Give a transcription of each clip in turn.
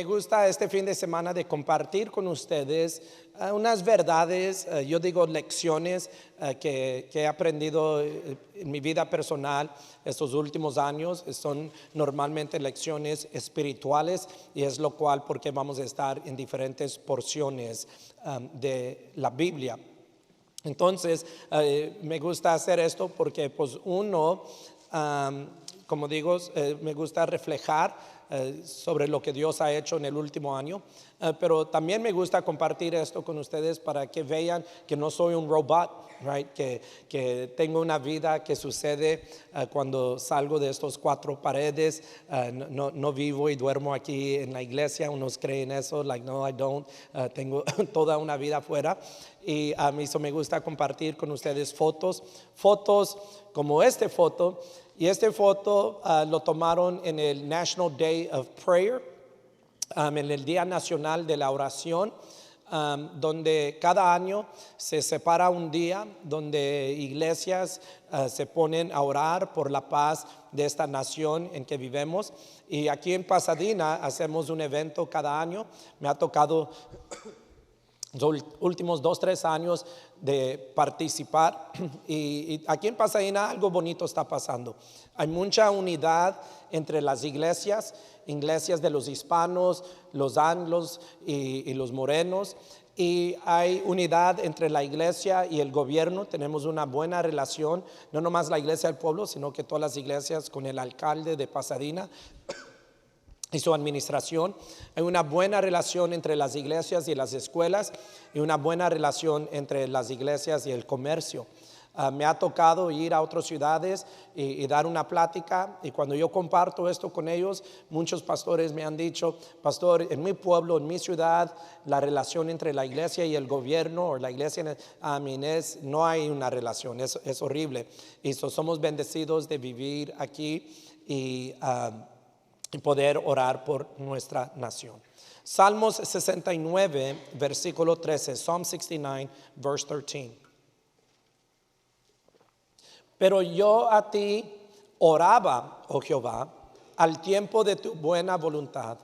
me gusta este fin de semana de compartir con ustedes unas verdades, yo digo lecciones que he aprendido en mi vida personal estos últimos años. Son normalmente lecciones espirituales y es lo cual porque vamos a estar en diferentes porciones de la Biblia. Entonces, me gusta hacer esto porque pues uno, como digo, me gusta reflejar sobre lo que Dios ha hecho en el último año, pero también me gusta compartir esto con ustedes para que vean que no soy un robot, right? Que tengo una vida que sucede cuando salgo de estos cuatro paredes. No vivo y duermo aquí en la iglesia. Unos creen eso, like no, I don't. Tengo toda una vida afuera. Y a mí eso me gusta compartir con ustedes fotos como esta foto. Y esta foto lo tomaron en el National Day of Prayer, en el Día Nacional de la Oración, donde cada año se separa un día donde iglesias se ponen a orar por la paz de esta nación en que vivimos. Y aquí en Pasadena hacemos un evento cada año. Me ha tocado los últimos 2-3 años de participar y aquí en Pasadena algo bonito está pasando. Hay mucha unidad entre las iglesias de los hispanos, los anglos y los morenos, y hay unidad entre la iglesia y el gobierno. Tenemos una buena relación, no nomás la iglesia del pueblo, sino que todas las iglesias con el alcalde de Pasadena y su administración. Hay una buena relación entre las iglesias y las escuelas y una buena relación entre las iglesias y el comercio. Me ha tocado ir a otras ciudades y dar una plática, y cuando yo comparto esto con ellos, muchos pastores me han dicho: pastor, en mi pueblo, en mi ciudad, la relación entre la iglesia y el gobierno, o la iglesia, no hay una relación, es horrible. Y somos bendecidos de vivir aquí y poder orar por nuestra nación. Salmos 69, versículo 13. Psalm 69, verse 13. Pero yo a ti oraba, oh Jehová, al tiempo de tu buena voluntad.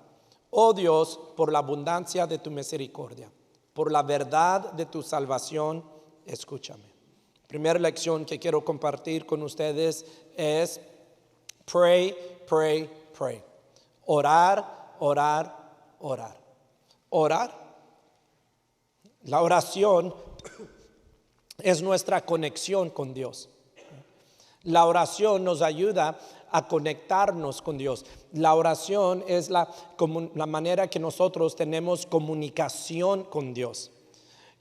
Oh Dios, por la abundancia de tu misericordia, por la verdad de tu salvación, escúchame. Primera lección que quiero compartir con ustedes es pray, pray, pray. Orar, orar, orar. Orar. La oración es nuestra conexión con Dios. La oración nos ayuda a conectarnos con Dios. La oración es la manera que nosotros tenemos comunicación con Dios.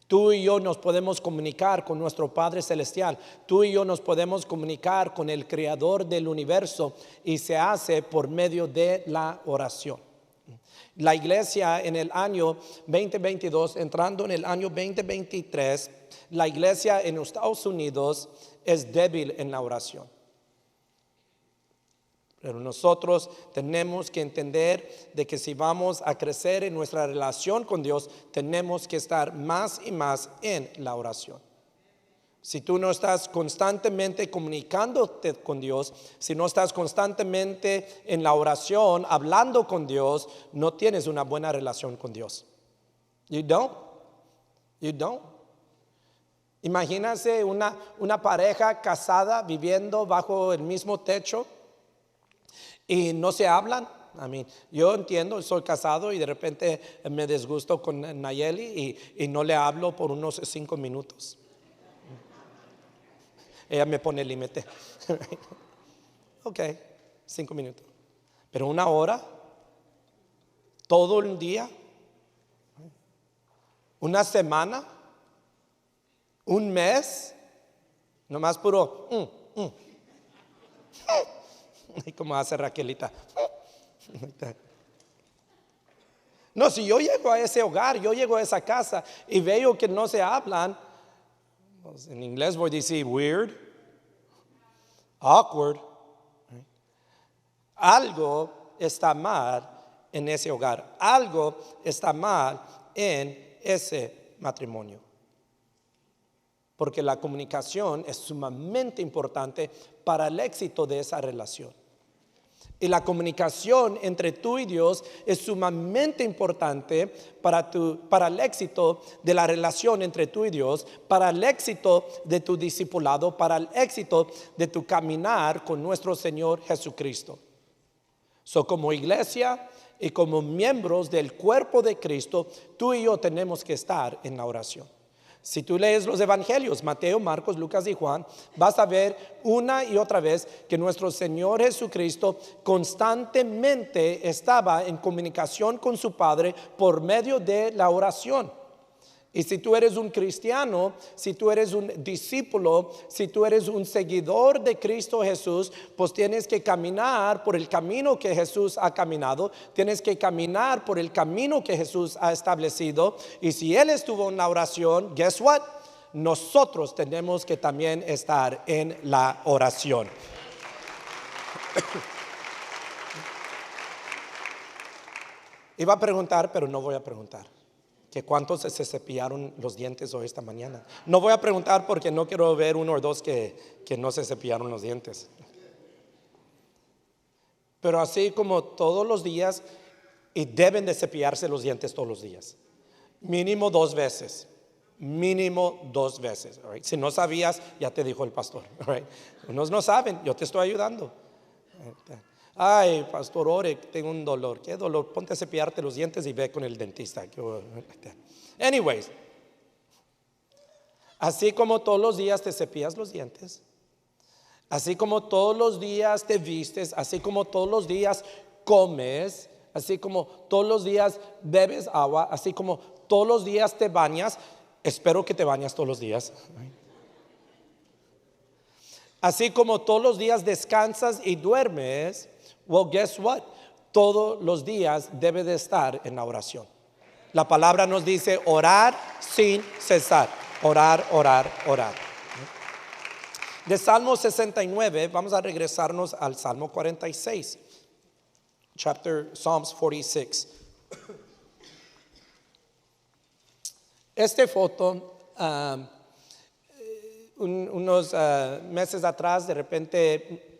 Tú y yo nos podemos comunicar con nuestro Padre Celestial. Tú y yo nos podemos comunicar con el Creador del universo, y se hace por medio de la oración. La iglesia en el año 2022, entrando en el año 2023, la iglesia en Estados Unidos es débil en la oración. Pero nosotros tenemos que entender de que si vamos a crecer en nuestra relación con Dios, tenemos que estar más y más en la oración. Si tú no estás constantemente comunicándote con Dios, si no estás constantemente en la oración, hablando con Dios, no tienes una buena relación con Dios. You don't. Imagínense una pareja casada viviendo bajo el mismo techo y no se hablan. Yo entiendo, soy casado y de repente me disgusto con Nayeli y no le hablo por unos 5 minutos. Ella me pone el límite. Ok, 5 minutos. Pero 1 hora, todo el día, 1 semana, 1 mes, nomás puro. Como hace Raquelita. No, si yo llego a ese hogar, yo llego a esa casa y veo que no se hablan, pues en inglés voy a decir weird, awkward. Algo está mal en ese hogar. Algo está mal en ese matrimonio. Porque la comunicación es sumamente importante para el éxito de esa relación. Y la comunicación entre tú y Dios es sumamente importante para el éxito de la relación entre tú y Dios, para el éxito de tu discipulado, para el éxito de tu caminar con nuestro Señor Jesucristo. Como iglesia y como miembros del cuerpo de Cristo, tú y yo tenemos que estar en la oración. Si tú lees los evangelios, Mateo, Marcos, Lucas y Juan, vas a ver una y otra vez que nuestro Señor Jesucristo constantemente estaba en comunicación con su Padre por medio de la oración. Y si tú eres un cristiano, si tú eres un discípulo, si tú eres un seguidor de Cristo Jesús, pues tienes que caminar por el camino que Jesús ha caminado, tienes que caminar por el camino que Jesús ha establecido. Y si Él estuvo en la oración, guess what? Nosotros tenemos que también estar en la oración. Iba a preguntar, pero no voy a preguntar. Que cuántos se cepillaron los dientes hoy esta mañana. No voy a preguntar porque no quiero ver uno o dos que no se cepillaron los dientes. Pero así como todos los días, y deben de cepillarse los dientes todos los días. Mínimo 2 veces. Mínimo 2 veces. Right? Si no sabías, ya te dijo el pastor. Right? Unos no saben, yo te estoy ayudando. Ay, pastor, ore, tengo un dolor. ¿Qué dolor? Ponte a cepillarte los dientes y ve con el dentista. Anyways, así como todos los días te cepillas los dientes, así como todos los días te vistes, así como todos los días comes, así como todos los días bebes agua, así como todos los días te bañas, espero que te bañas todos los días. Así como todos los días descansas y duermes, well, guess what? Todos los días debe de estar en la oración. La palabra nos dice orar sin cesar. Orar, orar, orar. De Salmo 69, vamos a regresarnos al Salmo 46. Psalms 46. Esta foto, unos meses atrás, de repente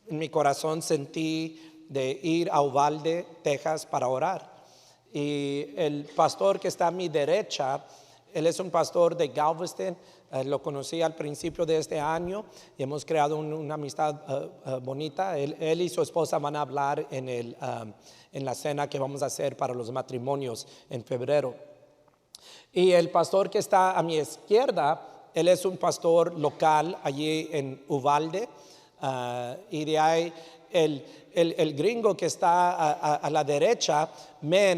en mi corazón sentí de ir a Uvalde, Texas, para orar. Y el pastor que está a mi derecha, él es un pastor de Galveston. Lo conocí al principio de este año y hemos creado una amistad bonita. Él y su esposa van a hablar en la cena que vamos a hacer para los matrimonios en febrero. Y el pastor que está a mi izquierda, él es un pastor local allí en Uvalde. Y de ahí el gringo que está a la derecha,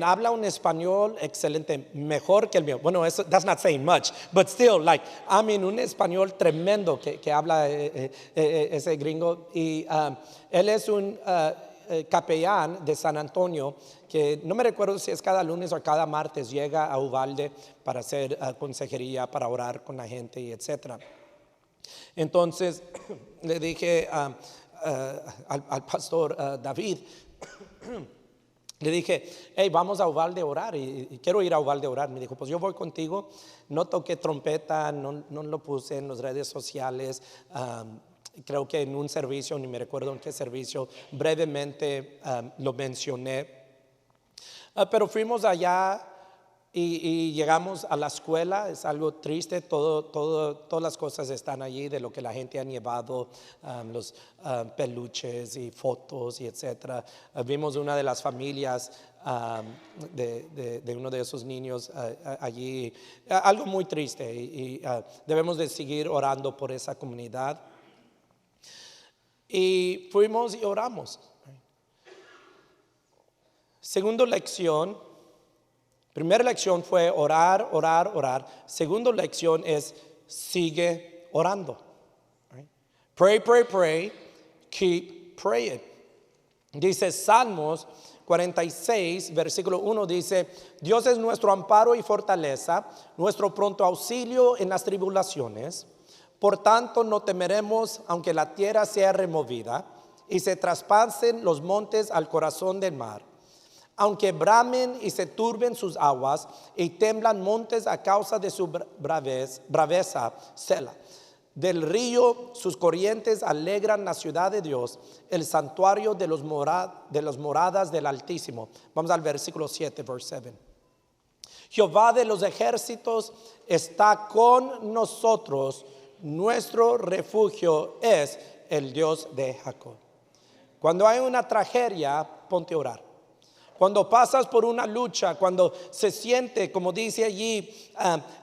habla un español excelente, mejor que el mío. Bueno, that's not saying much, but still, un español tremendo que habla ese gringo. Y él es un capellán de San Antonio, que no me recuerdo si es cada lunes o cada martes llega a Uvalde para hacer consejería, para orar con la gente y etcétera. Entonces le dije al pastor David, le dije, hey, vamos a Uvalde a orar y quiero ir a Uvalde a orar. Me dijo, pues yo voy contigo. No toqué trompeta, no lo puse en las redes sociales. Creo que en un servicio, ni me recuerdo en qué servicio, brevemente lo mencioné. Pero fuimos allá y llegamos a la escuela. Es algo triste, todas las cosas están allí de lo que la gente ha llevado, los peluches y fotos y etcétera. Vimos una de las familias de uno de esos niños allí, algo muy triste y debemos de seguir orando por esa comunidad. Y fuimos y oramos. Segunda lección. Primera lección fue orar, orar, orar. Segunda lección es sigue orando. Pray, pray, pray. Keep praying. Dice Salmos 46, versículo 1 dice, Dios es nuestro amparo y fortaleza, nuestro pronto auxilio en las tribulaciones. Por tanto, no temeremos aunque la tierra sea removida y se traspasen los montes al corazón del mar. Aunque bramen y se turben sus aguas y temblan montes a causa de su braveza, Selah. Del río sus corrientes alegran la ciudad de Dios, el santuario de las moradas del Altísimo. Vamos al versículo 7, verse 7. Jehová de los ejércitos está con nosotros, nuestro refugio es el Dios de Jacob. Cuando hay una tragedia, ponte a orar. Cuando pasas por una lucha, cuando se siente, como dice allí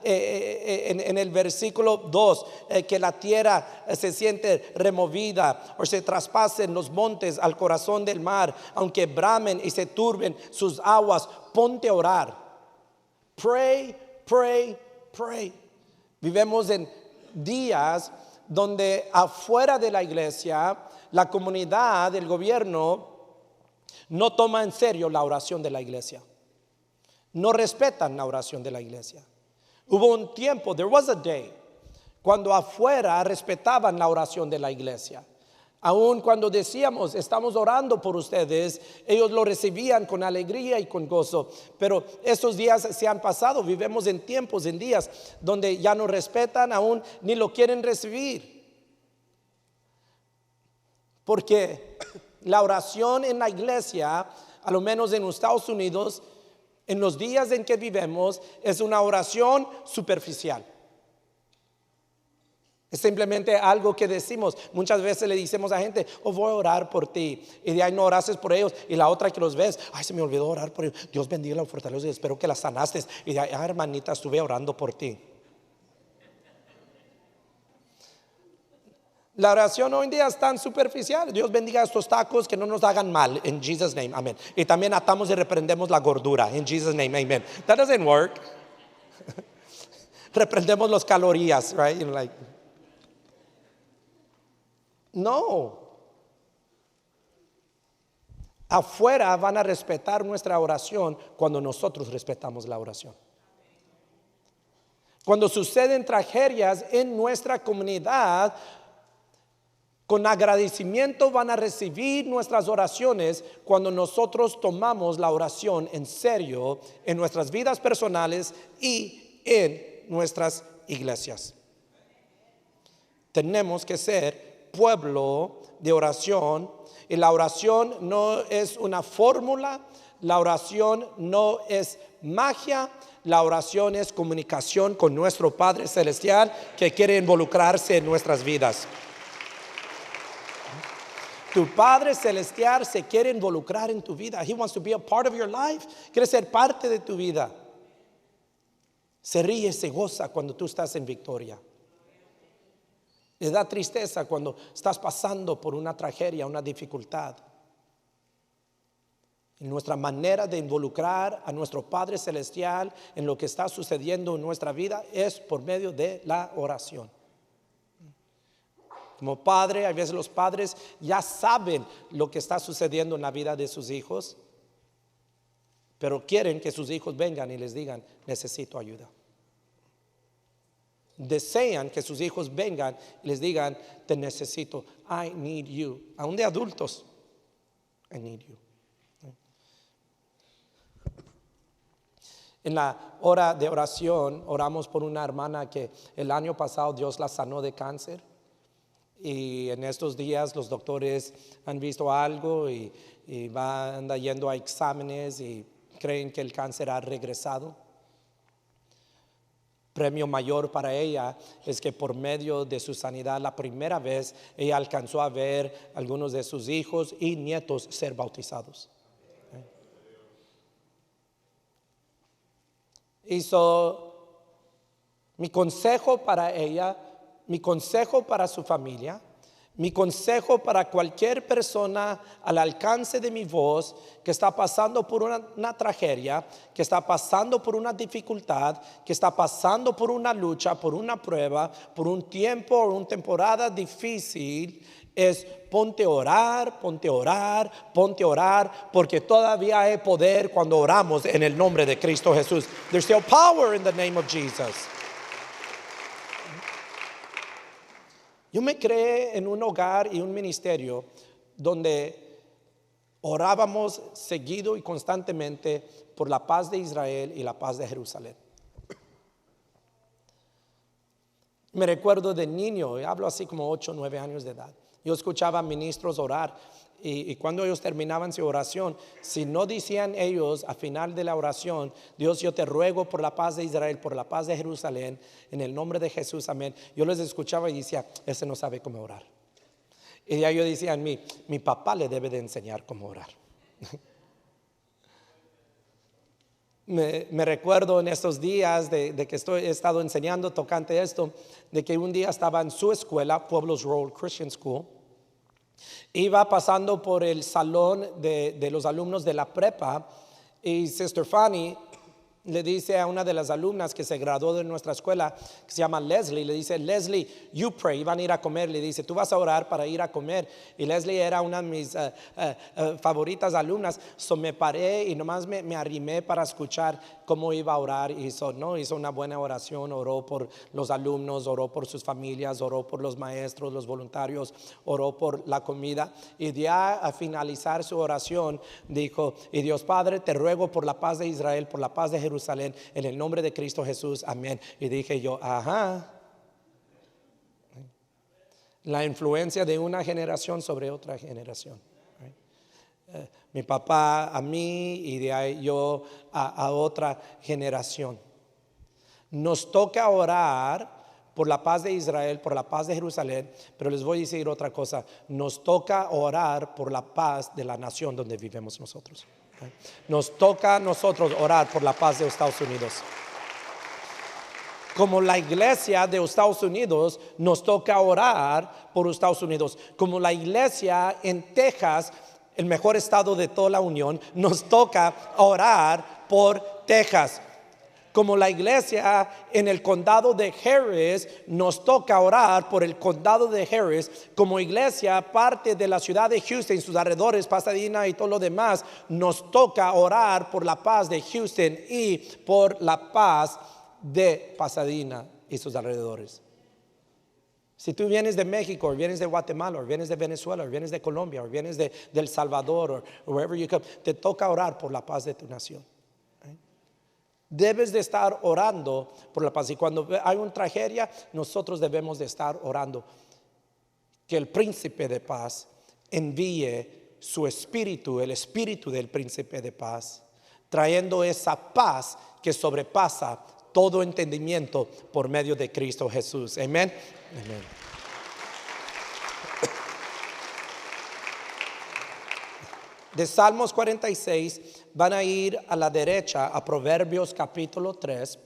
en el versículo 2, que la tierra se siente removida o se traspasen los montes al corazón del mar, aunque bramen y se turben sus aguas, ponte a orar. Pray, pray, pray. Vivimos en días donde afuera de la iglesia, la comunidad, el gobierno, no toma en serio la oración de la iglesia. No respetan la oración de la iglesia. Hubo un tiempo, there was a day, cuando afuera respetaban la oración de la iglesia. Aun cuando decíamos, estamos orando por ustedes, ellos lo recibían con alegría y con gozo. Pero estos días se han pasado, vivimos en tiempos, en días, donde ya no respetan aún, ni lo quieren recibir. Porque la oración en la iglesia, a lo menos en los Estados Unidos, en los días en que vivimos, es una oración superficial. Es simplemente algo que decimos. Muchas veces le decimos a gente, voy a orar por ti, y de ahí no orases por ellos, y la otra que los ves, se me olvidó orar por ellos, Dios bendiga la fortaleza y espero que la sanaste, y de ahí, hermanita, estuve orando por ti. La oración hoy en día es tan superficial. Dios bendiga estos tacos, que no nos hagan mal, in Jesus' name, amen. Y también atamos y reprendemos la gordura, in Jesus' name, amen. That doesn't work. Reprendemos las calorías, right? No. Afuera van a respetar nuestra oración cuando nosotros respetamos la oración. Cuando suceden tragedias en nuestra comunidad, con agradecimiento van a recibir nuestras oraciones cuando nosotros tomamos la oración en serio en nuestras vidas personales y en nuestras iglesias. Tenemos que ser pueblo de oración, y la oración no es una fórmula, la oración no es magia, la oración es comunicación con nuestro Padre Celestial que quiere involucrarse en nuestras vidas. Tu Padre Celestial se quiere involucrar en tu vida. He wants to be a part of your life. Quiere ser parte de tu vida. Se ríe, se goza cuando tú estás en victoria. Les da tristeza cuando estás pasando por una tragedia, una dificultad. En nuestra manera de involucrar a nuestro Padre Celestial en lo que está sucediendo en nuestra vida es por medio de la oración. Como padre, a veces los padres ya saben lo que está sucediendo en la vida de sus hijos, pero quieren que sus hijos vengan y les digan, necesito ayuda. Desean que sus hijos vengan y les digan, te necesito, I need you. Aún de adultos, I need you. En la hora de oración, oramos por una hermana que el año pasado Dios la sanó de cáncer. Y en estos días los doctores han visto algo y anda yendo a exámenes y creen que el cáncer ha regresado. Premio mayor para ella es que por medio de su sanidad, la primera vez ella alcanzó a ver algunos de sus hijos y nietos ser bautizados. Mi consejo para ella, mi consejo para su familia, mi consejo para cualquier persona al alcance de mi voz que está pasando por una tragedia, que está pasando por una dificultad, que está pasando por una lucha, por una prueba, por un tiempo o una temporada difícil, es ponte a orar, ponte a orar, ponte a orar, porque todavía hay poder cuando oramos en el nombre de Cristo Jesús. There's still power in the name of Jesus. Yo me creé en un hogar y un ministerio donde orábamos seguido y constantemente por la paz de Israel y la paz de Jerusalén. Me recuerdo de niño, hablo así como 8 o 9 años de edad. Yo escuchaba ministros orar y cuando ellos terminaban su oración, si no decían ellos al final de la oración, Dios, yo te ruego por la paz de Israel, por la paz de Jerusalén, en el nombre de Jesús, amén. Yo les escuchaba y decía, ese no sabe cómo orar. Y ya yo decía en mí, mi papá le debe de enseñar cómo orar. Me recuerdo en estos días de que he estado enseñando tocante esto, de que un día estaba en su escuela, Pueblos Road Christian School, iba pasando por el salón de los alumnos de la prepa y Sister Fanny le dice a una de las alumnas que se graduó de nuestra escuela, que se llama Leslie, le dice, Leslie, you pray, iban a ir a comer, le dice, tú vas a orar para ir a comer. Y Leslie era una de mis favoritas alumnas, me paré y nomás me arrimé para escuchar cómo iba a orar. Hizo una buena oración, oró por los alumnos, oró por sus familias, oró por los maestros, los voluntarios, oró por la comida. Y ya a finalizar su oración dijo, y Dios Padre, te ruego por la paz de Israel, por la paz de Jerusalén, en el nombre de Cristo Jesús, amén. Y dije yo, ajá, la influencia de una generación sobre otra generación. Mi papá a mí y de ahí yo a otra generación. Nos toca orar por la paz de Israel, por la paz de Jerusalén, pero les voy a decir otra cosa, nos toca orar por la paz de la nación donde vivimos nosotros. Nos toca a nosotros orar por la paz de Estados Unidos. Como la iglesia de Estados Unidos, nos toca orar por Estados Unidos. Como la iglesia en Texas, el mejor estado de toda la Unión, nos toca orar por Texas. Como la iglesia en el condado de Harris, nos toca orar por el condado de Harris. Como iglesia, parte de la ciudad de Houston, sus alrededores, Pasadena y todo lo demás, nos toca orar por la paz de Houston y por la paz de Pasadena y sus alrededores. Si tú vienes de México, o vienes de Guatemala, o vienes de Venezuela, o vienes de Colombia, o vienes de El Salvador, o wherever you come, te toca orar por la paz de tu nación. Debes de estar orando por la paz. Y cuando hay una tragedia, nosotros debemos de estar orando que el príncipe de paz envíe su espíritu, el espíritu del príncipe de paz, trayendo esa paz que sobrepasa todo entendimiento por medio de Cristo Jesús. Amén. Amén. De Salmos 46 van a ir a la derecha a Proverbios capítulo 3,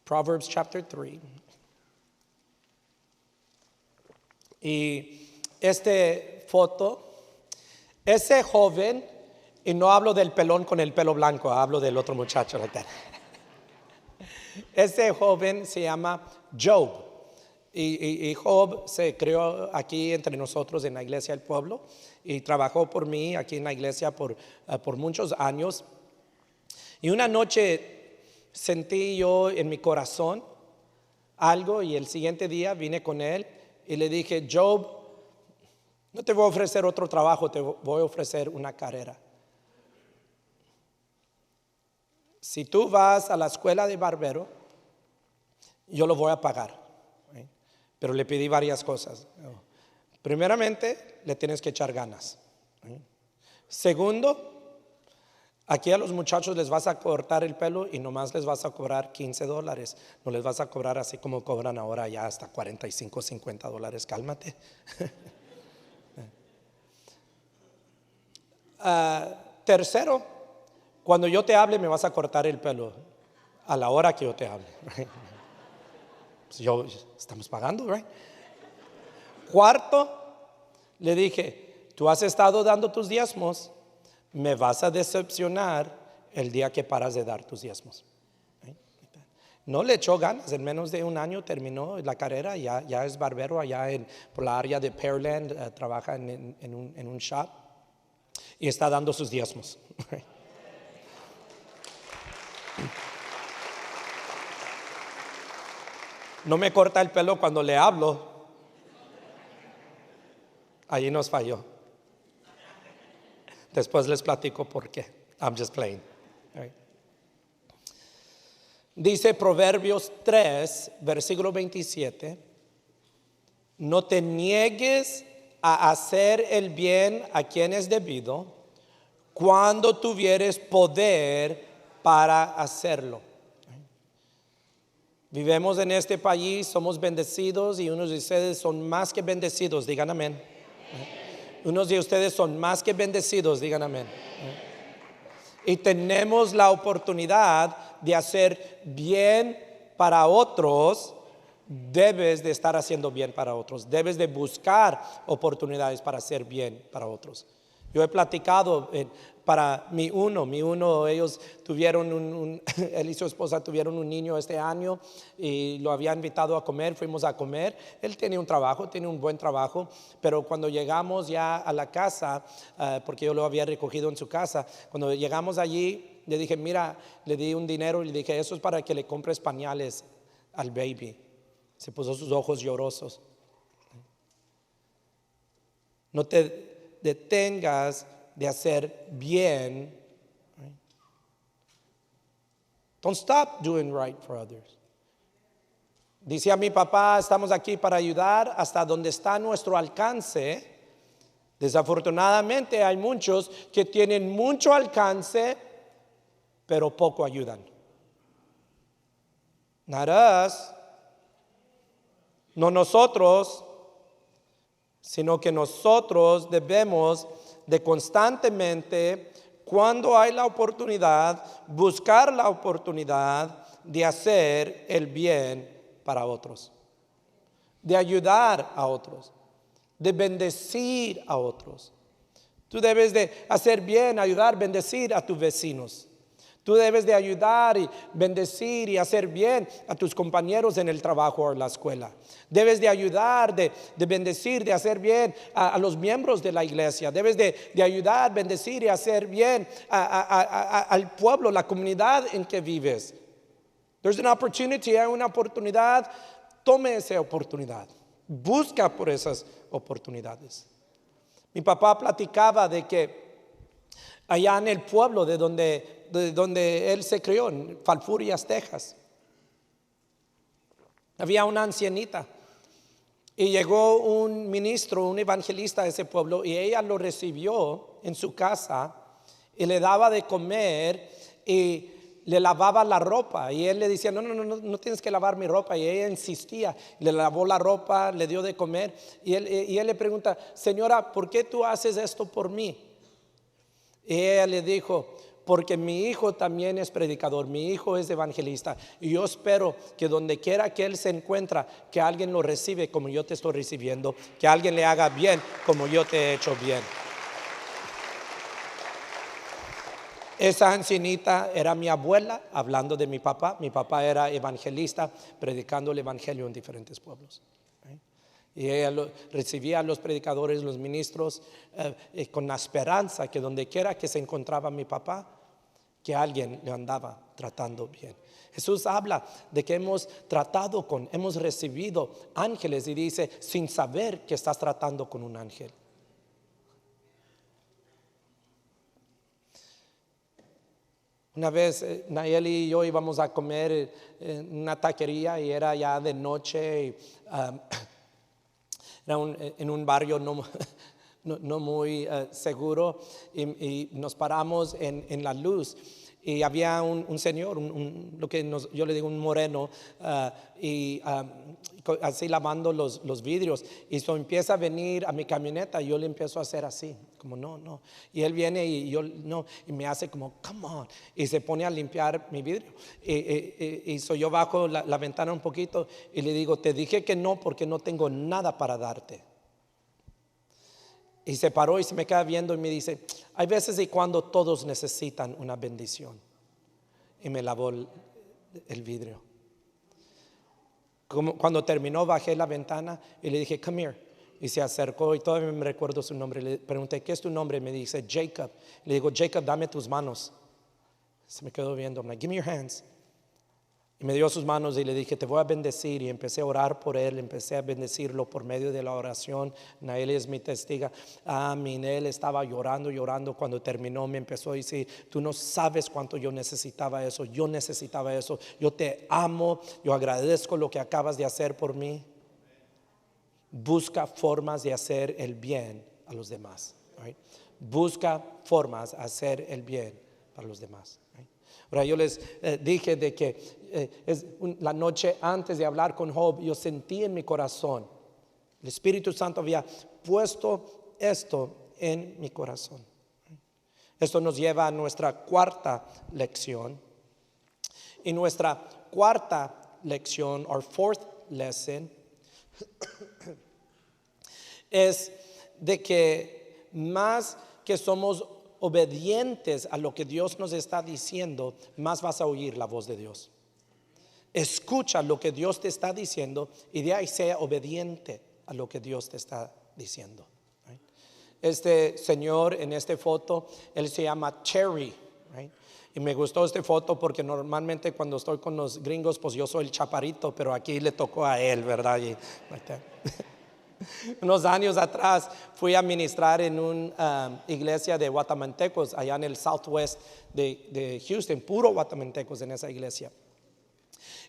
Proverbs chapter 3. Y foto, ese joven, y no hablo del pelón con el pelo blanco, hablo del otro muchacho. Ese joven se llama Job. Y Job se crió aquí entre nosotros en la iglesia del pueblo y trabajó por mí aquí en la iglesia por muchos años. Y una noche sentí yo en mi corazón algo y el siguiente día vine con él y le dije, Job, no te voy a ofrecer otro trabajo, te voy a ofrecer una carrera. Si tú vas a la escuela de barbero, yo lo voy a pagar. Pero le pedí varias cosas. Primeramente, le tienes que echar ganas. Segundo, aquí a los muchachos les vas a cortar el pelo y nomás les vas a cobrar $15. No les vas a cobrar así como cobran ahora ya hasta 45, $50. Cálmate. Tercero, cuando yo te hable me vas a cortar el pelo a la hora que yo te hable. Estamos pagando, ¿right? Cuarto, le dije, tú has estado dando tus diezmos, me vas a decepcionar el día que paras de dar tus diezmos. No le echó ganas, en menos de un año terminó la carrera, ya es barbero allá por la área de Pearland, trabaja en un shop y está dando sus diezmos. No me corta el pelo cuando le hablo. Allí nos falló. Después les platico por qué. I'm just playing. Right. Dice Proverbios 3, versículo 27, no te niegues a hacer el bien a quien es debido cuando tuvieres poder para hacerlo. Vivimos en este país, somos bendecidos y unos de ustedes son más que bendecidos, digan amén. Unos de ustedes son más que bendecidos, digan amén. Y tenemos la oportunidad de hacer bien para otros. Debes de estar haciendo bien para otros. Debes de buscar oportunidades para hacer bien para otros. Yo he platicado para mi uno, ellos tuvieron él y su esposa tuvieron un niño este año y lo había invitado a comer, fuimos a comer. Él tiene un buen trabajo, pero cuando llegamos ya a la casa, porque yo lo había recogido en su casa, cuando llegamos allí, le dije, mira, le di un dinero y le dije, eso es para que le compres pañales al baby. Se puso sus ojos llorosos. No te detengas de hacer bien. Don't stop doing right for others. Dice a mi papá, estamos aquí para ayudar hasta donde está nuestro alcance. Desafortunadamente hay muchos que tienen mucho alcance, pero poco ayudan. Not us, no nosotros, sino que nosotros debemos de constantemente, cuando hay la oportunidad, buscar la oportunidad de hacer el bien para otros, de ayudar a otros, de bendecir a otros. Tú debes de hacer bien, ayudar, bendecir a tus vecinos. Tú debes de ayudar y bendecir y hacer bien a tus compañeros en el trabajo o en la escuela. Debes de ayudar, de bendecir, de hacer bien a los miembros de la iglesia. Debes de ayudar, bendecir y hacer bien al pueblo, la comunidad en que vives. There's an opportunity, hay una oportunidad. Tome esa oportunidad. Busca por esas oportunidades. Mi papá platicaba de que allá en el pueblo de donde él se crió, en Falfurrias, Texas, había una ancianita y llegó un ministro, un evangelista de ese pueblo, y ella lo recibió en su casa y le daba de comer y le lavaba la ropa, y él le decía, no tienes que lavar mi ropa, y ella insistía, le lavó la ropa, le dio de comer, y él le pregunta, señora, ¿por qué tú haces esto por mí? Y ella le dijo, porque mi hijo también es predicador, mi hijo es evangelista, y yo espero que donde quiera que él se encuentra, que alguien lo recibe como yo te estoy recibiendo, que alguien le haga bien como yo te he hecho bien. Esa ancianita era mi abuela, hablando de mi papá. Mi papá era evangelista, predicando el evangelio en diferentes pueblos. Y ella recibía a los predicadores, los ministros, con la esperanza que donde quiera que se encontraba mi papá, que alguien le andaba tratando bien. Jesús habla de que hemos recibido ángeles, y dice, sin saber que estás tratando con un ángel. Una vez Nayeli y yo íbamos a comer en una taquería y era ya de noche y, era en un barrio no muy seguro, y nos paramos en la luz, y había un señor, lo que yo le digo un moreno, y así lavando los vidrios, y eso empieza a venir a mi camioneta y yo le empiezo a hacer así, como no, y él viene y y me hace como come on, y se pone a limpiar mi vidrio, y yo bajo la ventana un poquito y le digo, te dije que no porque no tengo nada para darte. Y se paró y se me queda viendo y me dice, hay veces y cuando todos necesitan una bendición. Y me lavó el vidrio. Cuando terminó, bajé la ventana y le dije, come here. Y se acercó y todavía me recuerdo su nombre. Le pregunté, ¿qué es tu nombre? Y me dice, Jacob. Le digo, Jacob, dame tus manos. Se me quedó viendo. I'm like, give me your hands. Y me dio sus manos y le dije, te voy a bendecir. Y empecé a orar por él, empecé a bendecirlo por medio de la oración. Nael es mi testiga. Amén. Él estaba llorando. Cuando terminó me empezó a decir, tú no sabes cuánto yo necesitaba eso. Yo necesitaba eso. Yo te amo. Yo agradezco lo que acabas de hacer por mí. Busca formas de hacer el bien a los demás. Right? Busca formas de hacer el bien para los demás. Right? Ahora yo les dije de que la noche antes de hablar con Job, yo sentí en mi corazón, el Espíritu Santo había puesto esto en mi corazón. Esto nos lleva a nuestra cuarta lección. Y nuestra cuarta lección, our fourth lesson, es de que más que somos obedientes a lo que Dios nos está diciendo, más vas a oír la voz de Dios. Escucha lo que Dios te está diciendo y de ahí sea obediente a lo que Dios te está diciendo. Este señor en esta foto, él se llama Terry. Y me gustó esta foto porque normalmente cuando estoy con los gringos, pues yo soy el chaparrito, pero aquí le tocó a él, ¿verdad? Unos años atrás fui a ministrar en una iglesia de guatemaltecos allá en el southwest de Houston, puro guatemaltecos en esa iglesia.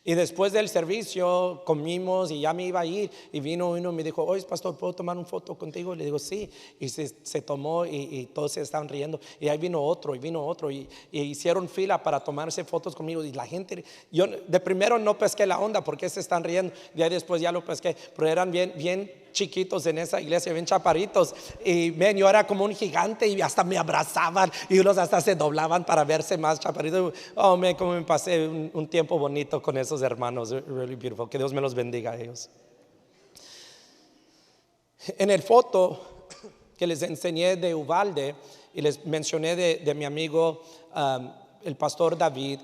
Y después del servicio comimos y ya me iba a ir y vino uno y me dijo, oye pastor, ¿puedo tomar una foto contigo? Le digo sí, y se tomó y todos se estaban riendo y ahí vino otro y hicieron fila para tomarse fotos conmigo y la gente, yo de primero no pesqué la onda porque se están riendo, de ahí después ya lo pesqué, pero eran bien chiquitos en esa iglesia, bien chaparitos y yo era como un gigante y hasta me abrazaban y unos hasta se doblaban para verse más chaparitos. Oh man, como me pasé un tiempo bonito con esos hermanos, really beautiful, que Dios me los bendiga a ellos. En el foto que les enseñé de Uvalde y les mencioné de mi amigo el pastor David,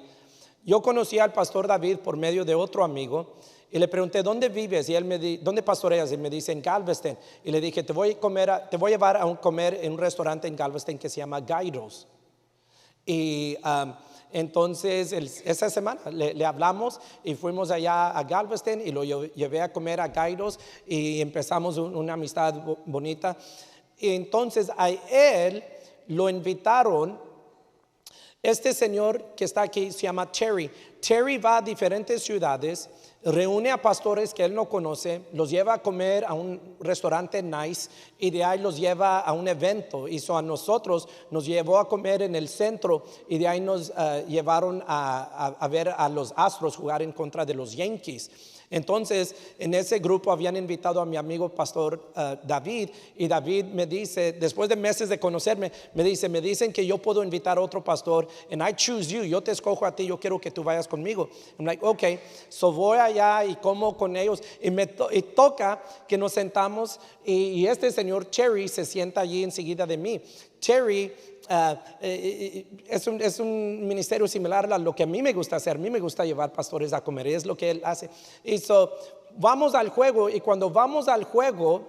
yo conocí al pastor David por medio de otro amigo. Y le pregunté, ¿dónde vives? Y él me dijo, ¿dónde pastoreas? Y me dice, en Galveston. Y le dije, te voy a llevar a comer en un restaurante en Galveston que se llama Gyros. Y entonces esa semana le hablamos y fuimos allá a Galveston y lo llevé a comer a Gyros y empezamos una amistad bonita. Y entonces a él lo invitaron. Este señor que está aquí se llama Terry. Terry va a diferentes ciudades, reúne a pastores que él no conoce, los lleva a comer a un restaurante nice y de ahí los lleva a un evento. A nosotros nos llevó a comer en el centro y de ahí nos llevaron a ver a los Astros jugar en contra de los Yankees. Entonces en ese grupo habían invitado a mi amigo pastor David y David me dice, después de meses de conocerme, me dicen que yo puedo invitar a otro pastor and I choose you, yo te escojo a ti, yo quiero que tú vayas conmigo. I'm like, okay, so voy allá y como con ellos y toca que nos sentamos y este señor Terry se sienta allí enseguida de mí. Terry es un ministerio similar a lo que a mí me gusta hacer. A mí me gusta llevar pastores a comer, es lo que él hace. Y vamos al juego y cuando vamos al juego,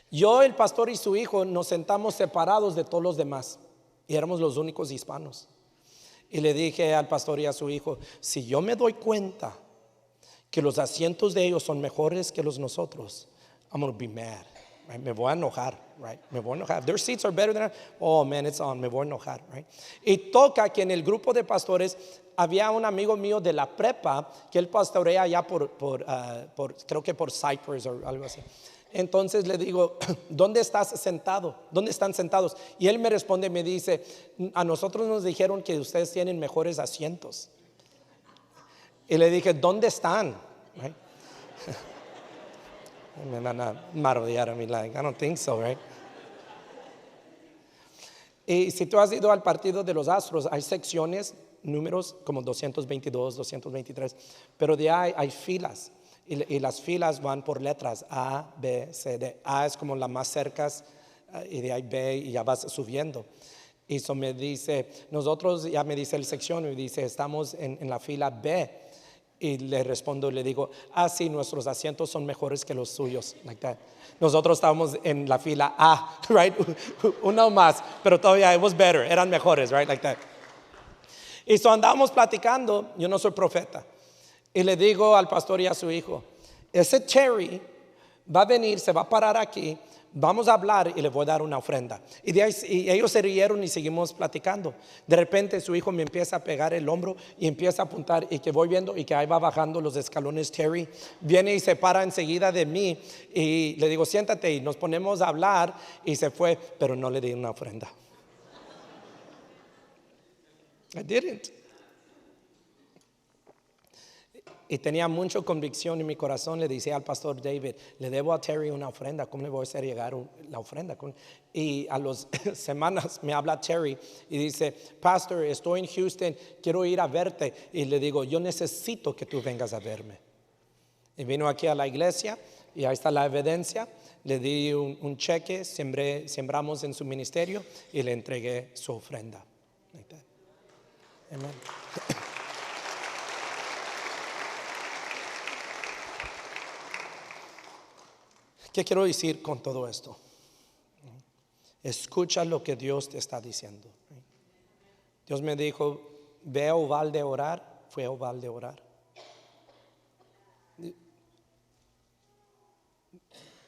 yo, el pastor y su hijo nos sentamos separados de todos los demás y éramos los únicos hispanos. Y le dije al pastor y a su hijo, si yo me doy cuenta que los asientos de ellos son mejores que los nosotros, I'm going to be mad. Right? Me voy a enojar, right? Me voy a enojar. Their seats are better than ours. Oh man, it's on. Me voy a enojar, right? Y toca que en el grupo de pastores había un amigo mío de la prepa que él pastorea allá creo que por Cypress o algo así. Entonces le digo, ¿dónde estás sentado? ¿Dónde están sentados? Y él me responde, me dice, a nosotros nos dijeron que ustedes tienen mejores asientos. Y le dije, ¿dónde están? Right? Me van a marodear a mí, like, I don't think so, right? Y si tú has ido al partido de los Astros, hay secciones, números como 222, 223, pero de ahí hay filas y las filas van por letras A, B, C, D. A es como la más cerca y de ahí B y ya vas subiendo. Y eso me dice, nosotros, ya me dice el sección y dice, estamos en la fila B. Y le respondo, le digo, sí, nuestros asientos son mejores que los suyos, like that. Nosotros estábamos en la fila A, right? Uno más, pero todavía it was better, eran mejores, right? Like that. Y andábamos platicando, yo no soy profeta, Y le digo al pastor y a su hijo, ese Terry va a venir, se va a parar aquí, vamos a hablar y le voy a dar una ofrenda. Y ellos se rieron y seguimos platicando. De repente su hijo me empieza a pegar el hombro y empieza a apuntar, y que voy viendo y que ahí va bajando los escalones Terry. Viene y se para enseguida de mí y le digo, siéntate, y nos ponemos a hablar, y se fue, pero no le di una ofrenda. I didn't. Y tenía mucha convicción en mi corazón. Le decía al pastor David, le debo a Terry una ofrenda. ¿Cómo le voy a hacer llegar la ofrenda? Y a las semanas me habla Terry y dice, pastor, estoy en Houston, quiero ir a verte. Y le digo, yo necesito que tú vengas a verme. Y vino aquí a la iglesia y ahí está la evidencia. Le di un cheque, sembramos en su ministerio y le entregué su ofrenda. Amén. ¿Qué quiero decir con todo esto? Escucha lo que Dios te está diciendo. Dios me dijo, ve a Uvalde a orar. Fue a Uvalde a orar.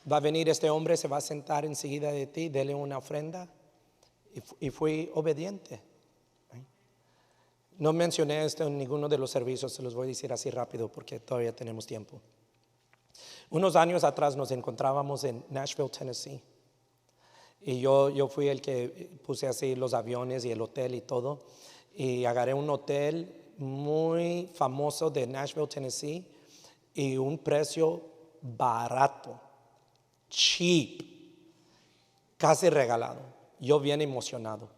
Va a venir este hombre, se va a sentar enseguida de ti, dele una ofrenda. Y fui obediente. No mencioné esto en ninguno de los servicios, se los voy a decir así rápido porque todavía tenemos tiempo. Unos años atrás nos encontrábamos en Nashville, Tennessee. Y yo fui el que puse así los aviones y el hotel y todo. Y agarré un hotel muy famoso de Nashville, Tennessee, y un precio barato, cheap, casi regalado. Yo bien emocionado.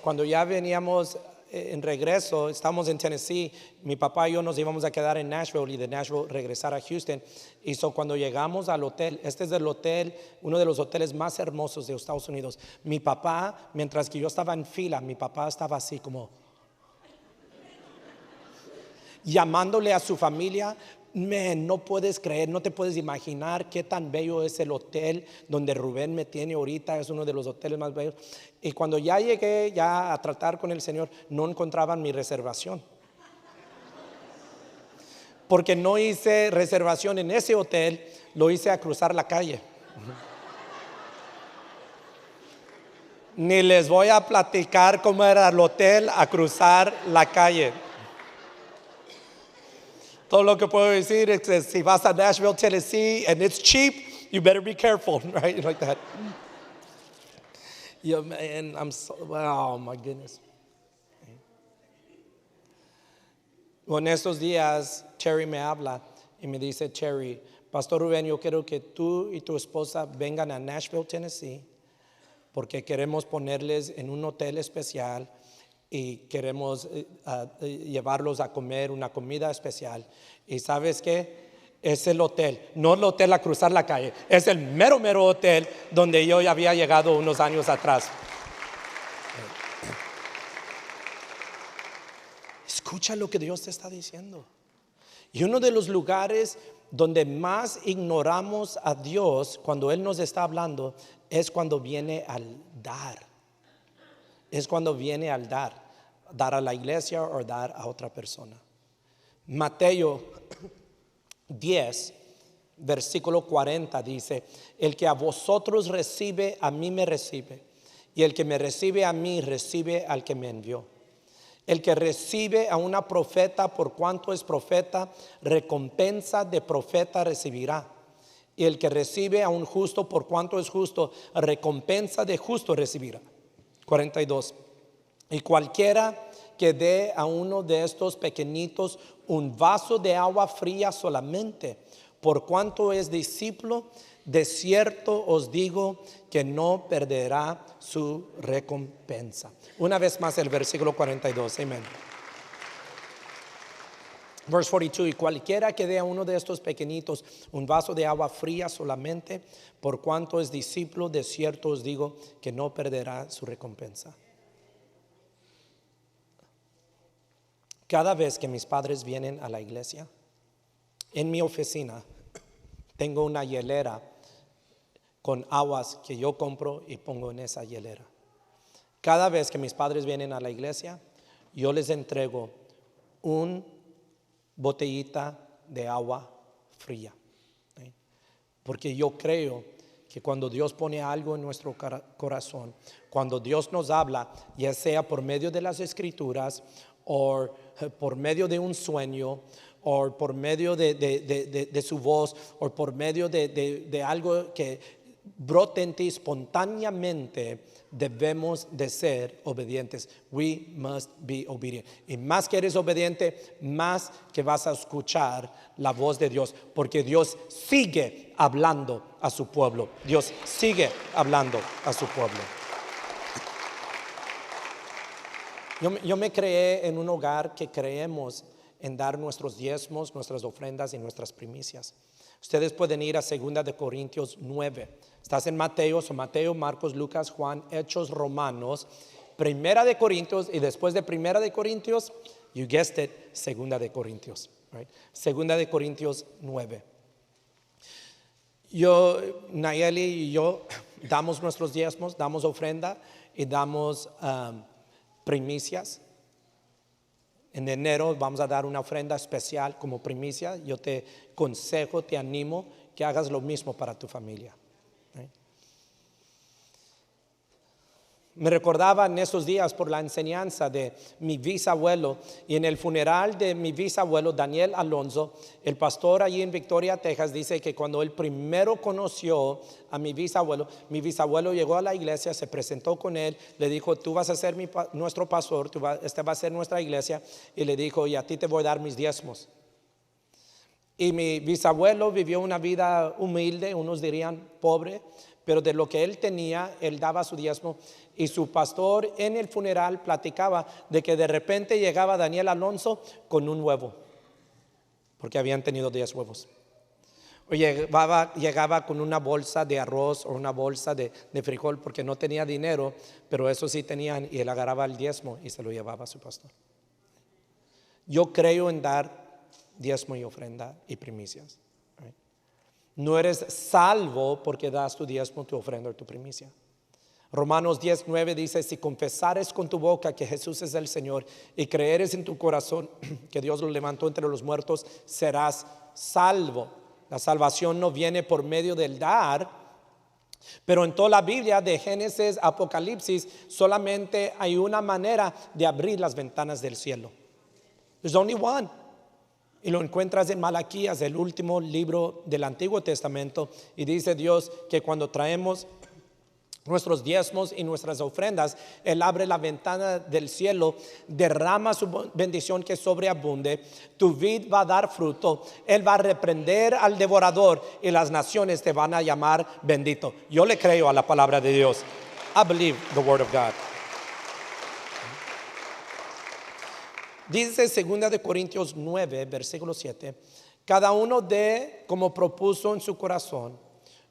Cuando ya veníamos en regreso, estamos en Tennessee, mi papá y yo nos íbamos a quedar en Nashville y de Nashville regresar a Houston. Y cuando llegamos al hotel, este es el hotel, uno de los hoteles más hermosos de Estados Unidos. Mi papá, mientras que yo estaba en fila, mi papá estaba así como llamándole a su familia. No puedes creer, no te puedes imaginar qué tan bello es el hotel donde Rubén me tiene ahorita. Es uno de los hoteles más bellos. Y cuando ya llegué ya a tratar con el Señor, no encontraban mi reservación, porque no hice reservación en ese hotel, lo hice a cruzar la calle. Ni les voy a platicar cómo era el hotel a cruzar la calle. Todo lo que puedo decir es que si vas a Nashville, Tennessee, and it's cheap, you better be careful, right? Like that. And oh my goodness. En estos días, Terry me habla y me dice, Terry, Pastor Rubén, yo quiero que tú y tu esposa vengan a Nashville, Tennessee, porque queremos ponerles en un hotel especial y queremos llevarlos a comer una comida especial. ¿Y sabes qué? Es el hotel, no el hotel a cruzar la calle, es el mero hotel donde yo ya había llegado unos años atrás. Escucha lo que Dios te está diciendo. Y uno de los lugares donde más ignoramos a Dios cuando Él nos está hablando es cuando viene al dar. Es cuando viene al dar a la iglesia o dar a otra persona. Mateo 10, versículo 40 dice, el que a vosotros recibe, a mí me recibe, y el que me recibe a mí, recibe al que me envió. El que recibe a una profeta por cuanto es profeta, recompensa de profeta recibirá. Y el que recibe a un justo por cuanto es justo, recompensa de justo recibirá. 42. Y cualquiera que dé a uno de estos pequeñitos un vaso de agua fría solamente, por cuanto es discípulo, de cierto os digo que no perderá su recompensa. Una vez más el versículo 42, amén. Verse 42, y cualquiera que dé a uno de estos pequeñitos un vaso de agua fría solamente, por cuanto es discípulo, de cierto os digo que no perderá su recompensa. Cada vez que mis padres vienen a la iglesia, en mi oficina tengo una hielera con aguas que yo compro y pongo en esa hielera. Cada vez que mis padres vienen a la iglesia, yo les entrego un botellita de agua fría. Porque yo creo que cuando Dios pone algo en nuestro corazón, cuando Dios nos habla, ya sea por medio de las Escrituras o por medio de un sueño o por medio de su voz o por medio de algo que brote en ti espontáneamente, debemos de ser obedientes. We must be obedient. Y más que eres obediente, más que vas a escuchar la voz de Dios, porque Dios sigue hablando a su pueblo. Dios sigue hablando a su pueblo. Yo me crié en un hogar que creemos en dar nuestros diezmos, nuestras ofrendas y nuestras primicias. Ustedes pueden ir a 2 de Corintios 9. Estás en Mateo, Marcos, Lucas, Juan, Hechos, Romanos, 1 de Corintios, y después de 1 de Corintios, you guessed it, 2 de Corintios. Right? 2 de Corintios 9. Nayeli y yo damos nuestros diezmos, damos ofrenda y damos primicias. En enero vamos a dar una ofrenda especial como primicia. Yo te aconsejo, te animo que hagas lo mismo para tu familia. Me recordaba en esos días por la enseñanza de mi bisabuelo, y en el funeral de mi bisabuelo Daniel Alonso, el pastor allí en Victoria, Texas, dice que cuando él primero conoció a mi bisabuelo llegó a la iglesia, se presentó con él, le dijo: tú vas a ser nuestro pastor, esta va a ser nuestra iglesia, y le dijo: y a ti te voy a dar mis diezmos. Y mi bisabuelo vivió una vida humilde, unos dirían pobre, pero de lo que él tenía, él daba su diezmo. Y su pastor en el funeral platicaba de que de repente llegaba Daniel Alonso con un huevo, porque habían tenido 10 huevos. O llegaba con una bolsa de arroz o una bolsa de frijol, porque no tenía dinero, pero eso sí tenían, y él agarraba el diezmo y se lo llevaba a su pastor. Yo creo en dar diezmo y ofrenda y primicias. No eres salvo porque das tu diezmo, tu ofrenda o tu primicia. Romanos 10:9 dice: si confesares con tu boca que Jesús es el Señor y creeres en tu corazón que Dios lo levantó entre los muertos, serás salvo. La salvación no viene por medio del dar, pero en toda la Biblia, de Génesis a Apocalipsis, solamente hay una manera de abrir las ventanas del cielo. There's only one. Y lo encuentras en Malaquías, el último libro del Antiguo Testamento, y dice Dios que cuando traemos nuestros diezmos y nuestras ofrendas, Él abre la ventana del cielo, derrama su bendición que sobreabunde, tu vid va a dar fruto, Él va a reprender al devorador y las naciones te van a llamar bendito. Yo le creo a la palabra de Dios. I believe the word of God. Dice 2 de Corintios 9, versículo 7, cada uno dé como propuso en su corazón,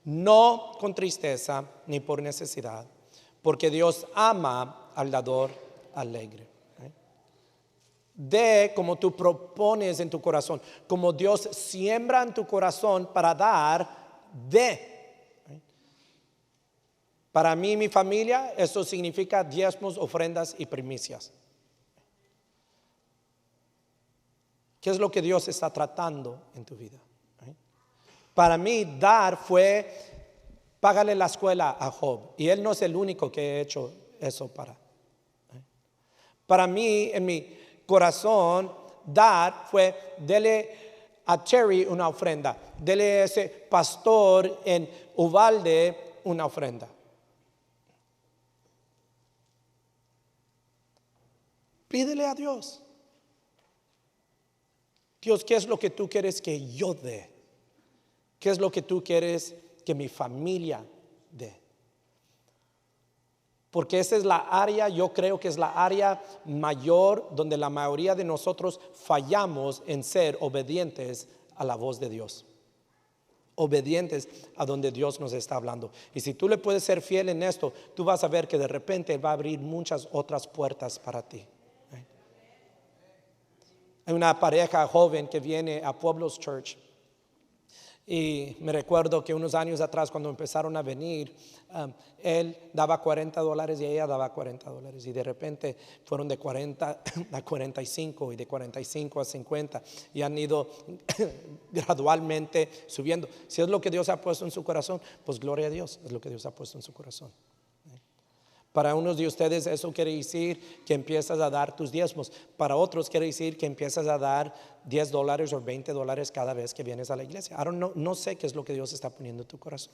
no con tristeza ni por necesidad, porque Dios ama al dador alegre. De como tú propones en tu corazón, como Dios siembra en tu corazón para dar, de. Para mí y mi familia, eso significa diezmos, ofrendas y primicias. ¿Qué es lo que Dios está tratando en tu vida? Para mí, dar fue págale la escuela a Job. Y él no es el único que he hecho eso para. Para mí, en mi corazón, dar fue dele a Terry una ofrenda. Dele a ese pastor en Uvalde una ofrenda. Pídele a Dios. Dios, ¿qué es lo que tú quieres que yo dé? ¿Qué es lo que tú quieres que mi familia dé? Porque esa es la área, yo creo que es la área mayor donde la mayoría de nosotros fallamos en ser obedientes a la voz de Dios. Obedientes a donde Dios nos está hablando. Y si tú le puedes ser fiel en esto, tú vas a ver que de repente va a abrir muchas otras puertas para ti. Hay una pareja joven que viene a Pueblos Church Y me recuerdo que unos años atrás, cuando empezaron a venir, él daba $40 y ella daba $40. Y de repente fueron de 40 a 45 y de 45 a 50. Y han ido gradualmente subiendo. Si es lo que Dios ha puesto en su corazón, pues gloria a Dios, es lo que Dios ha puesto en su corazón. Para unos de ustedes eso quiere decir que empiezas a dar tus diezmos. Para otros quiere decir que empiezas a dar $10 o $20 cada vez que vienes a la iglesia. No sé qué es lo que Dios está poniendo en tu corazón.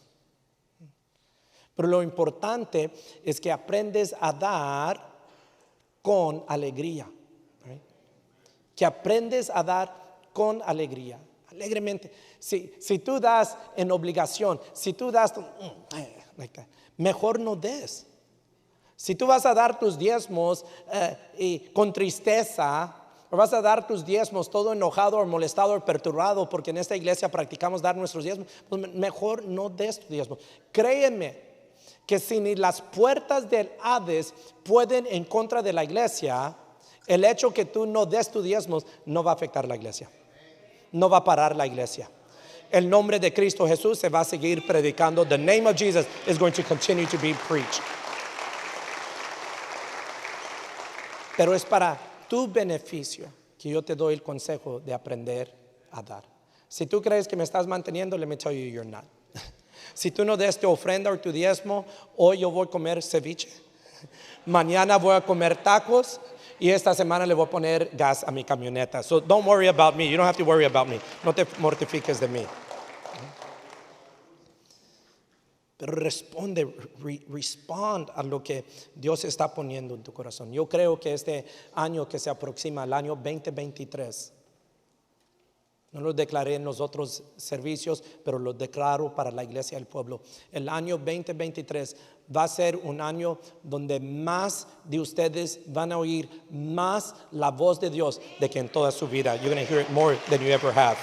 Pero lo importante es que aprendes a dar con alegría. ¿Right? Que aprendes a dar con alegría. Alegremente. Si tú das en obligación, si tú das, mejor no des. Si tú vas a dar tus diezmos y con tristeza, o vas a dar tus diezmos todo enojado o molestado o perturbado, porque en esta iglesia practicamos dar nuestros diezmos, pues mejor no des tus diezmos. Créeme que si ni las puertas del Hades pueden en contra de la iglesia, el hecho que tú no des tus diezmos no va a afectar la iglesia, no va a parar la iglesia. El nombre de Cristo Jesús se va a seguir predicando. The name of Jesus is going to continue to be preached. Pero es para tu beneficio que yo te doy el consejo de aprender a dar. Si tú crees que me estás manteniendo, let me tell you, you're not. Si tú no des tu ofrenda o tu diezmo, hoy yo voy a comer ceviche, mañana voy a comer tacos y esta semana le voy a poner gas a mi camioneta. So don't worry about me. You don't have to worry about me. No te mortifiques de mí. Pero respond a lo que Dios está poniendo en tu corazón. Yo creo que este año que se aproxima, el año 2023, no lo declaré en los otros servicios, pero lo declaro para la iglesia del pueblo. El año 2023 va a ser un año donde más de ustedes van a oír más la voz de Dios de que en toda su vida. You're going to hear it more than you ever have.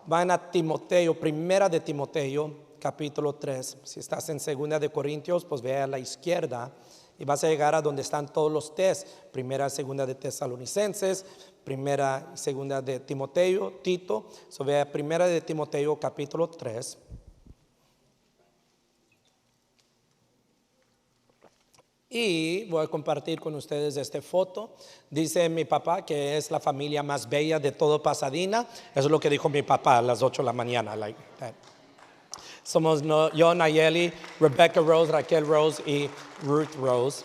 Van a Timoteo, primera de Timoteo, capítulo 3. Si estás en segunda de Corintios, pues ve a la izquierda y vas a llegar a donde están todos los tes. Primera, segunda de Tesalonicenses, primera, segunda de Timoteo, Tito. So ve a primera de Timoteo, capítulo 3. Y voy a compartir con ustedes esta foto. Dice mi papá que es la familia más bella de todo Pasadena. Eso es lo que dijo mi papá a las 8 de la mañana. Like that. Somos yo, Nayeli, Rebecca Rose, Raquel Rose y Ruth Rose.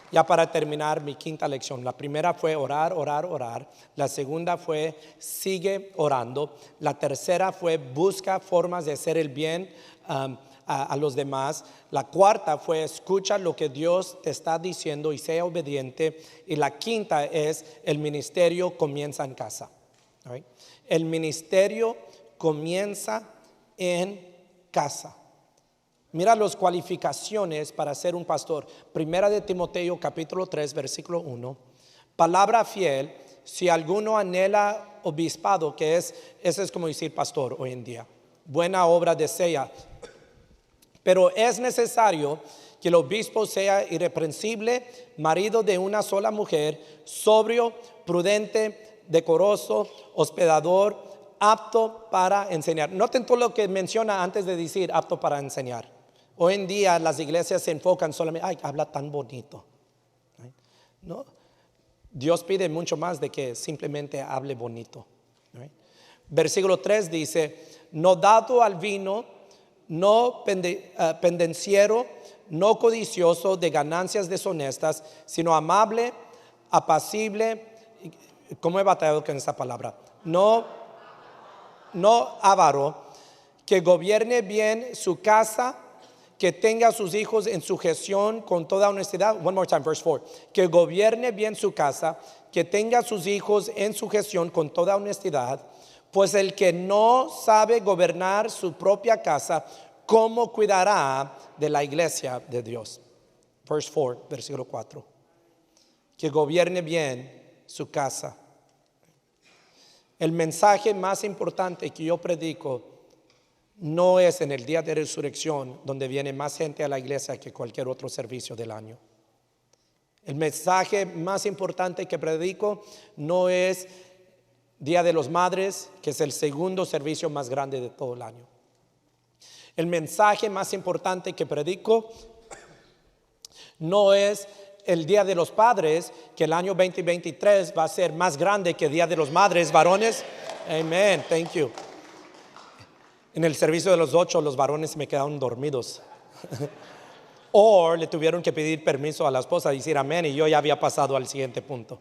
Ya para terminar mi quinta lección. La primera fue orar, orar, orar. La segunda fue sigue orando. La tercera fue busca formas de hacer el bien a los demás. La cuarta fue escucha lo que Dios te está diciendo y sea obediente. Y la quinta es el ministerio comienza en casa. Right? El ministerio comienza en casa. Mira las cualificaciones para ser un pastor. Primera de Timoteo capítulo 3 versículo 1. Palabra fiel, si alguno anhela obispado, que eso es como decir pastor hoy en día. Buena obra desea. Pero es necesario que el obispo sea irreprensible, marido de una sola mujer, sobrio, prudente, decoroso, hospedador, apto para enseñar. Noten todo lo que menciona antes de decir apto para enseñar. Hoy en día las iglesias se enfocan solamente, ay, habla tan bonito. No, Dios pide mucho más de que simplemente hable bonito. Versículo 3 dice, no dado al vino, no pendenciero, no codicioso de ganancias deshonestas, sino amable, apacible. ¿Cómo he batallado con esa palabra? No avaro, que gobierne bien su casa, que tenga a sus hijos en sujeción con toda honestidad. One more time, verse 4. Que gobierne bien su casa, que tenga a sus hijos en sujeción con toda honestidad. Pues el que no sabe gobernar su propia casa, ¿cómo cuidará de la iglesia de Dios? Verse 4, versículo 4. Que gobierne bien su casa. El mensaje más importante que yo predico no es en el día de resurrección, donde viene más gente a la iglesia que cualquier otro servicio del año. El mensaje más importante que predico no es Día de los Madres, que es el segundo servicio más grande de todo el año. El mensaje más importante que predico no es el Día de los Padres, que el año 2023 va a ser más grande que el Día de los Madres, varones. Amen, thank you. En el servicio de los 8, los varones me quedaron dormidos. O le tuvieron que pedir permiso a la esposa y decir amén, y yo ya había pasado al siguiente punto.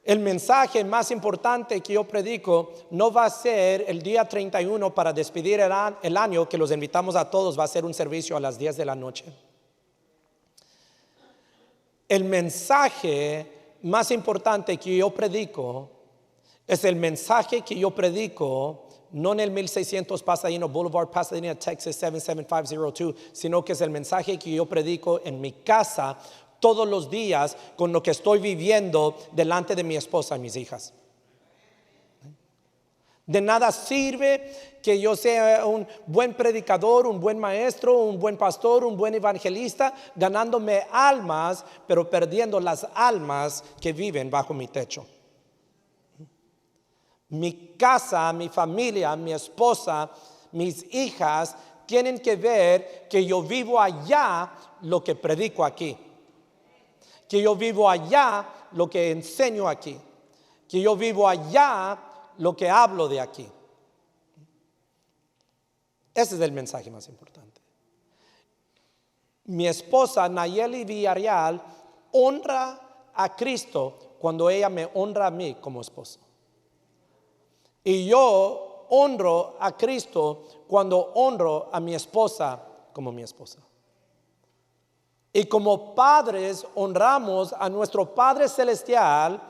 El mensaje más importante que yo predico no va a ser el día 31 para despedir el año, que los invitamos a todos, va a ser un servicio a las 10 de la noche. El mensaje más importante que yo predico es el mensaje que yo predico no en el 1600 Pasadena Boulevard, Pasadena, Texas 77502, sino que es el mensaje que yo predico en mi casa todos los días con lo que estoy viviendo delante de mi esposa y mis hijas. De nada sirve que yo sea un buen predicador, un buen maestro, un buen pastor, un buen evangelista, ganándome almas, pero perdiendo las almas que viven bajo mi techo. Mi casa, mi familia, mi esposa, mis hijas tienen que ver que yo vivo allá lo que predico aquí. Que yo vivo allá lo que enseño aquí. Que yo vivo allá lo que hablo de aquí. Ese es el mensaje más importante. Mi esposa Nayeli Villarreal honra a Cristo cuando ella me honra a mí como esposo. Y yo honro a Cristo cuando honro a mi esposa como mi esposa. Y como padres honramos a nuestro Padre Celestial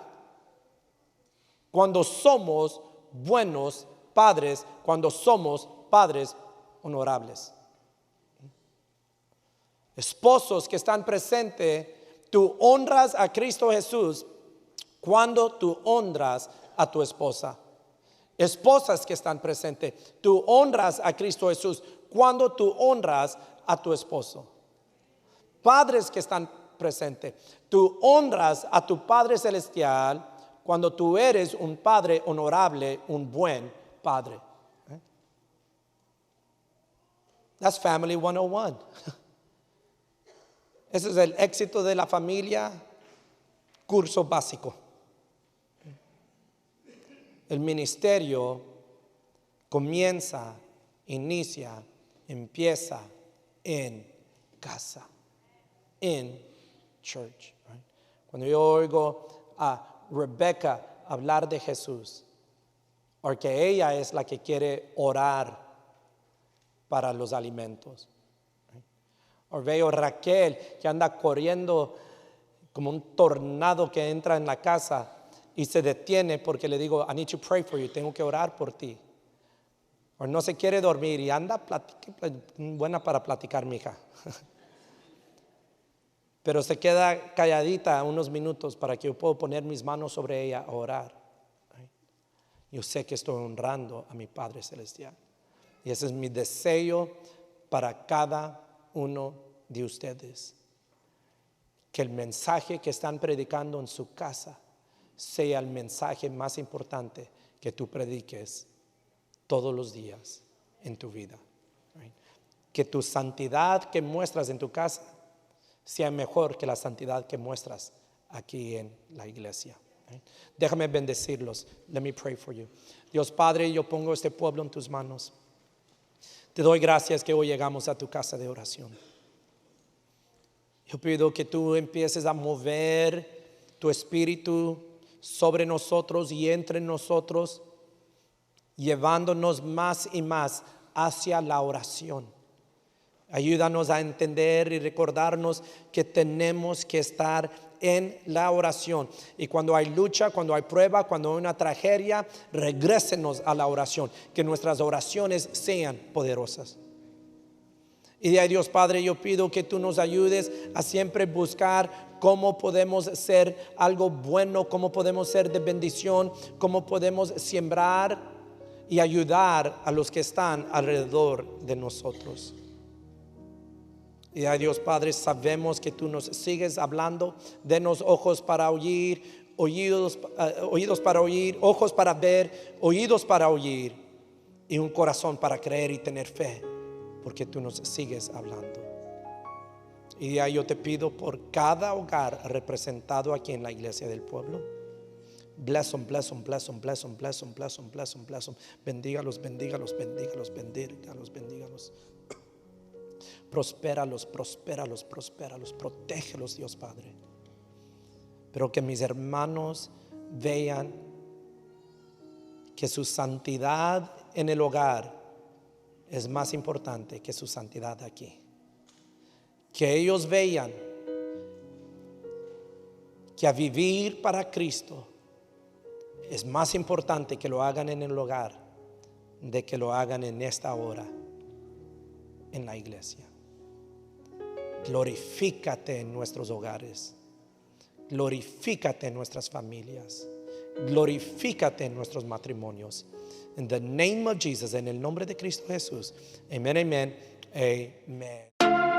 cuando somos buenos padres, cuando somos padres honorables. Esposos que están presentes, tú honras a Cristo Jesús cuando tú honras a tu esposa. Esposas que están presentes, tú honras a Cristo Jesús cuando tú honras a tu esposo. Padres que están presentes, tú honras a tu Padre Celestial cuando tú eres un padre honorable, un buen padre. That's Family 101. Ese es el éxito de la familia, curso básico. El ministerio empieza en casa, en church. Right? Cuando yo oigo a Rebecca hablar de Jesús, porque ella es la que quiere orar para los alimentos. Right? O veo a Raquel que anda corriendo como un tornado que entra en la casa y se detiene porque le digo, I need to pray for you, tengo que orar por ti. O no se quiere dormir y anda buena para platicar, mija. Pero se queda calladita unos minutos para que yo pueda poner mis manos sobre ella a orar. Yo sé que estoy honrando a mi Padre Celestial. Y ese es mi deseo para cada uno de ustedes. Que el mensaje que están predicando en su casa sea el mensaje más importante que tú prediques todos los días en tu vida. Que tu santidad que muestras en tu casa sea mejor que la santidad que muestras aquí en la iglesia. Déjame bendecirlos. Let me pray for you. Dios Padre, yo pongo este pueblo en tus manos. Te doy gracias que hoy llegamos a tu casa de oración. Yo pido que tú empieces a mover tu espíritu sobre nosotros y entre nosotros, llevándonos más y más hacia la oración. Ayúdanos a entender y recordarnos que tenemos que estar en la oración. Y cuando hay lucha, cuando hay prueba, cuando hay una tragedia, regrésenos a la oración. Que nuestras oraciones sean poderosas. Y de ahí, Dios Padre, yo pido que tú nos ayudes a siempre buscar cómo podemos ser algo bueno, cómo podemos ser de bendición, cómo podemos sembrar y ayudar a los que están alrededor de nosotros. Y a Dios Padre, sabemos que tú nos sigues hablando. Denos ojos para oír, oídos para oír, ojos para ver, oídos para oír y un corazón para creer y tener fe, porque tú nos sigues hablando. Y ya yo te pido por cada hogar representado aquí en la iglesia del pueblo. Bless them, bless them, bless them, bless them, bless them, bless them, bless them, bless them. Bendígalos, bendígalos, bendígalos, bendígalos, bendígalos. Prospéralos, prospéralos, prospéralos, protégelos, Dios Padre. Pero que mis hermanos vean que su santidad en el hogar es más importante que su santidad aquí. Que ellos vean que a vivir para Cristo es más importante que lo hagan en el hogar de que lo hagan en esta hora en la iglesia. Glorifícate en nuestros hogares. Glorifícate en nuestras familias. Glorifícate en nuestros matrimonios. In the name of Jesus, en el nombre de Cristo Jesús. Amén, amén, amén.